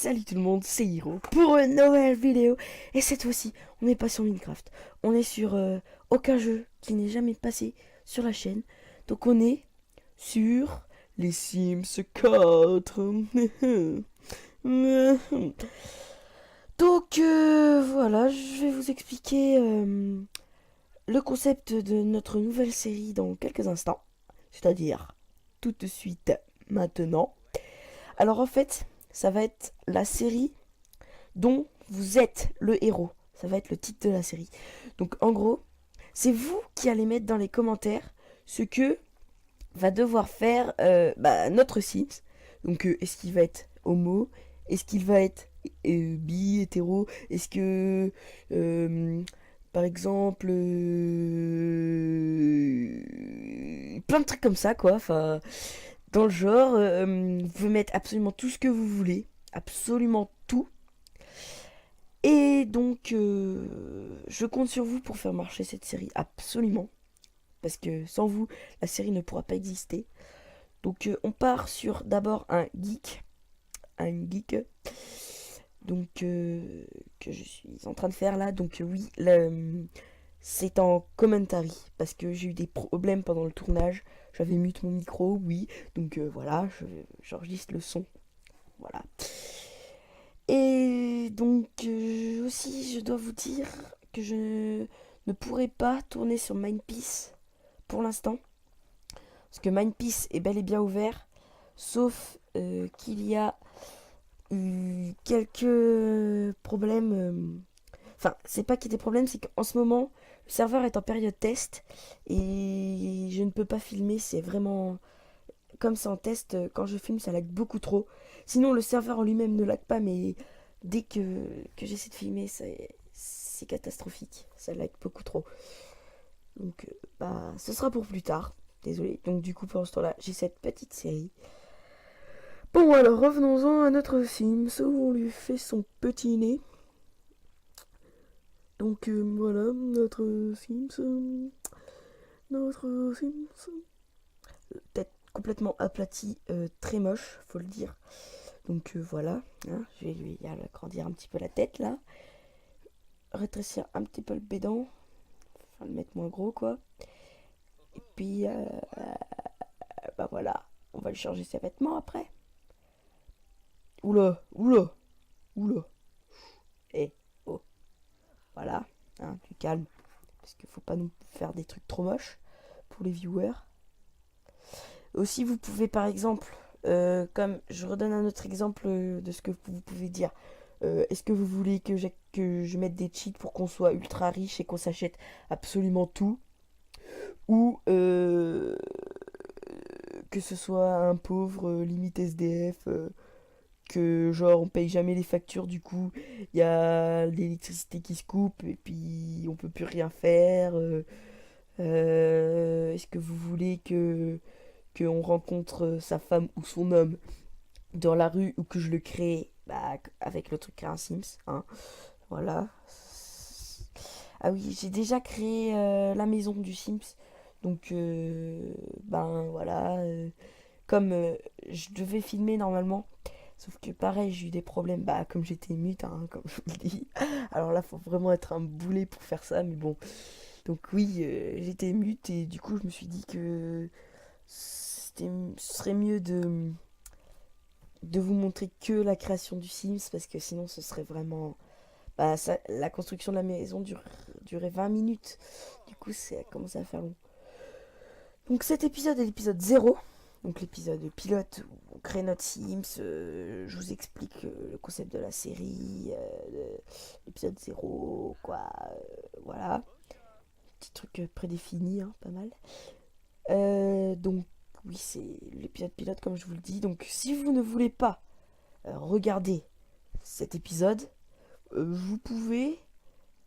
Salut tout le monde, c'est Hiro pour une nouvelle vidéo. Et cette fois-ci, on n'est pas sur Minecraft. On est sur aucun jeu qui n'est jamais passé sur la chaîne. Donc on est sur les Sims 4. Donc voilà, je vais vous expliquer le concept de notre nouvelle série dans quelques instants. C'est-à-dire tout de suite maintenant. Alors en fait, ça va être la série dont vous êtes le héros. Ça va être le titre de la série. Donc en gros, c'est vous qui allez mettre dans les commentaires ce que va devoir faire notre Sims. Donc est-ce qu'il va être homo? Est-ce qu'il va être bi, hétéro? Est-ce que par exemple plein de trucs comme ça quoi. Enfin dans le genre, vous pouvez mettre absolument tout ce que vous voulez. Absolument tout. Et donc, je compte sur vous pour faire marcher cette série, absolument. Parce que sans vous, la série ne pourra pas exister. Donc, on part sur d'abord un geek. Un geek. Donc, que je suis en train de faire là. Donc, oui, c'est en commentary. Parce que j'ai eu des problèmes pendant le tournage. J'avais mute mon micro, oui. Donc, voilà, j'enregistre le son. Voilà. Et donc aussi, je dois vous dire que je ne pourrai pas tourner sur Mindpeace pour l'instant. Parce que Mindpeace est bel et bien ouvert. Sauf qu'il y a eu quelques problèmes. Enfin, c'est pas qu'il y ait des problèmes, c'est qu'en ce moment, le serveur est en période test. Et je ne peux pas filmer, c'est vraiment... Comme c'est en test, quand je filme, ça lag beaucoup trop. Sinon, le serveur en lui-même ne lag pas, mais dès que j'essaie de filmer, c'est catastrophique. Ça lag beaucoup trop. Donc, ce sera pour plus tard. Désolé. Donc, du coup, pendant ce temps-là, j'ai cette petite série. Bon, alors, revenons-en à notre Sims, où on lui fait son petit nez. Donc, voilà, notre Sims. Notre Sims. Tête complètement aplatie, très moche, faut le dire. Donc voilà, hein, je vais lui agrandir un petit peu la tête là, rétrécir un petit peu le bédon, enfin le mettre moins gros quoi. Et puis voilà, on va lui changer ses vêtements après. Oula, oula, oula. Et oh, voilà, hein, du calme, parce qu'il faut pas nous faire des trucs trop moches pour les viewers. Aussi vous pouvez par exemple, comme je redonne un autre exemple de ce que vous pouvez dire. Est-ce que vous voulez que je mette des cheats pour qu'on soit ultra riche et qu'on s'achète absolument tout? Ou que ce soit un pauvre limite SDF, que genre on paye jamais les factures, du coup il y a l'électricité qui se coupe et puis on peut plus rien faire. Est-ce que vous voulez que qu'on rencontre sa femme ou son homme dans la rue ou que je le crée avec le truc créer un Sims, hein. Voilà. Ah oui, j'ai déjà créé la maison du Sims. Donc, voilà. Comme je devais filmer normalement. Sauf que pareil, j'ai eu des problèmes. Comme j'étais mute, hein, comme je vous le dis. Alors là, faut vraiment être un boulet pour faire ça. Mais bon. Donc, oui, j'étais mute. Et du coup, je me suis dit que ce serait mieux de vous montrer que la création du Sims. Parce que sinon, ce serait vraiment la construction de la maison durait 20 minutes. Du coup, ça a commencé à faire long. Donc cet épisode est l'épisode 0. Donc l'épisode pilote où on crée notre Sims. Je vous explique le concept de la série. L'épisode 0, quoi. Voilà. Petit truc prédéfini, hein, pas mal. Donc oui, c'est l'épisode pilote comme je vous le dis. Donc si vous ne voulez pas regarder cet épisode, vous pouvez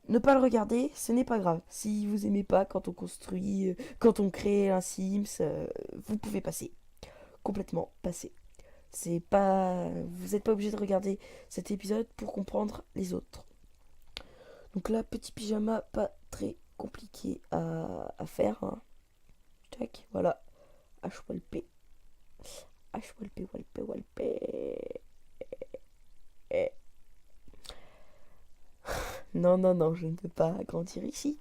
ne pas le regarder, ce n'est pas grave. Si vous aimez pas quand on construit, quand on crée un Sims, vous pouvez passer. Complètement passer. C'est pas, vous n'êtes pas obligé de regarder cet épisode pour comprendre les autres. Donc là, petit pyjama, pas très compliqué à faire, hein. Tac, voilà. H-Walpé. H-Walpé, Walpé, Walpé. Eh, non, non, non, je ne peux pas grandir ici.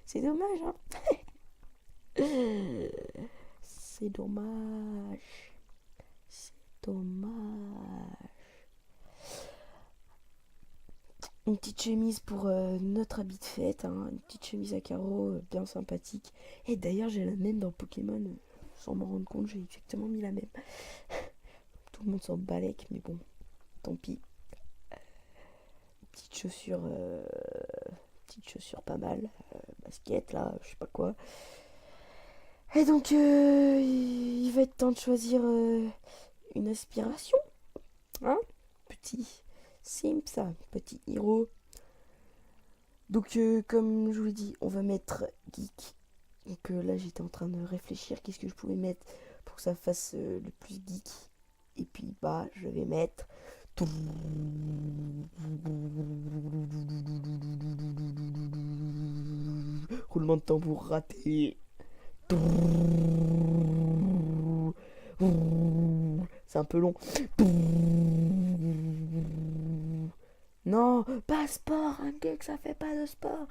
C'est dommage, hein. C'est dommage. C'est dommage. Une petite chemise pour notre habit de fête, hein. Une petite chemise à carreaux bien sympathique. Et d'ailleurs, j'ai la même dans Pokémon. Sans m'en rendre compte, j'ai exactement mis la même. Tout le monde s'en balèque, mais bon, tant pis. Petite chaussure, petite chaussure pas mal. Basket, là, je sais pas quoi. Et donc, il va être temps de choisir une aspiration. Hein? Petit Sims, ça, petit héros. Donc, comme je vous l'ai dit, on va mettre geek. Donc là, j'étais en train de réfléchir qu'est-ce que je pouvais mettre pour que ça fasse le plus geek. Et puis, bah, je vais mettre. Roulement de tambour raté. C'est un peu long. Non, pas sport, un geek ça fait pas de sport.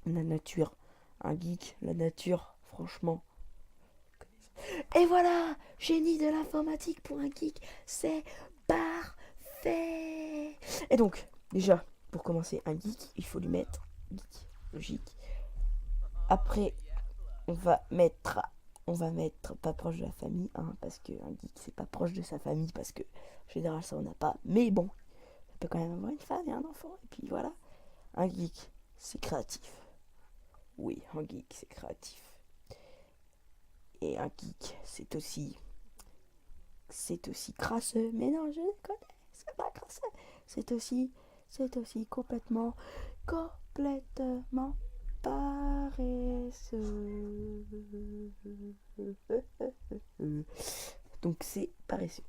La nature, un geek, la nature, franchement. Et voilà, génie de l'informatique pour un geek, c'est parfait. Et donc, déjà, pour commencer, un geek, il faut lui mettre geek, logique. Après, on va mettre pas proche de la famille, hein, parce qu'un geek c'est pas proche de sa famille, parce que en général ça on n'a pas. Mais bon, ça peut quand même avoir une femme et un enfant, et puis voilà. Un geek, c'est créatif. Oui, un geek, c'est créatif. Et un geek, c'est aussi crasseux. Mais non, je le connais, c'est pas crasseux. C'est aussi complètement paresseux. Donc c'est paresseux.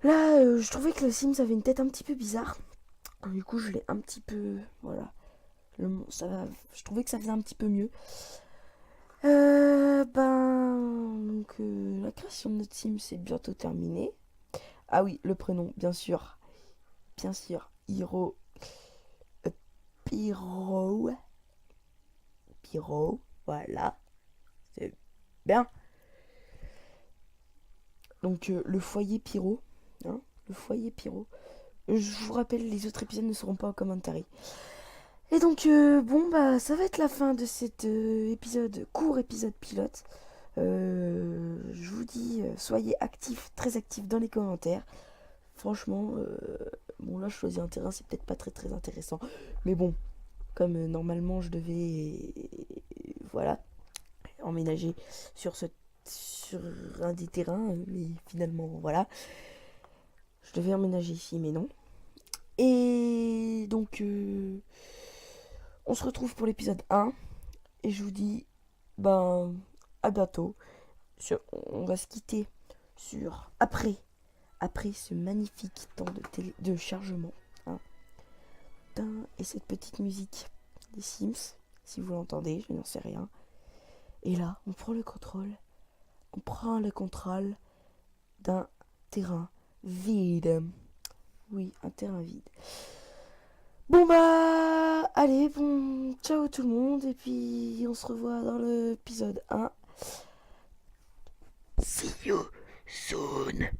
Là, je trouvais que le Sims avait une tête un petit peu bizarre. Du coup, je l'ai un petit peu... Voilà. Je trouvais que ça faisait un petit peu mieux. Donc, la création de notre Sims est bientôt terminée. Ah oui, le prénom, bien sûr. Bien sûr, Hiro. Pyro. Pyro, voilà. C'est bien. Donc, le foyer Pyro. Hein, le foyer Pyro. Je vous rappelle, les autres épisodes ne seront pas en commentary. Et donc, bon, bah, ça va être la fin de cet court épisode pilote. Je vous dis, soyez actifs, très actifs dans les commentaires. Franchement, bon, là, je choisis un terrain, c'est peut-être pas très très intéressant. Mais bon, comme normalement, je devais, voilà, emménager sur un des terrains, mais finalement, voilà. Je devais emménager ici, mais non. Et donc, on se retrouve pour l'épisode 1. Et je vous dis, ben, à bientôt. On va se quitter sur après ce magnifique temps de chargement. Hein. Et cette petite musique des Sims, si vous l'entendez, je n'en sais rien. Et là, on prend le contrôle. On prend le contrôle d'un terrain vide. Oui, un terrain vide. Bon bah, allez, bon, ciao tout le monde, et puis on se revoit dans l'épisode 1. See you soon.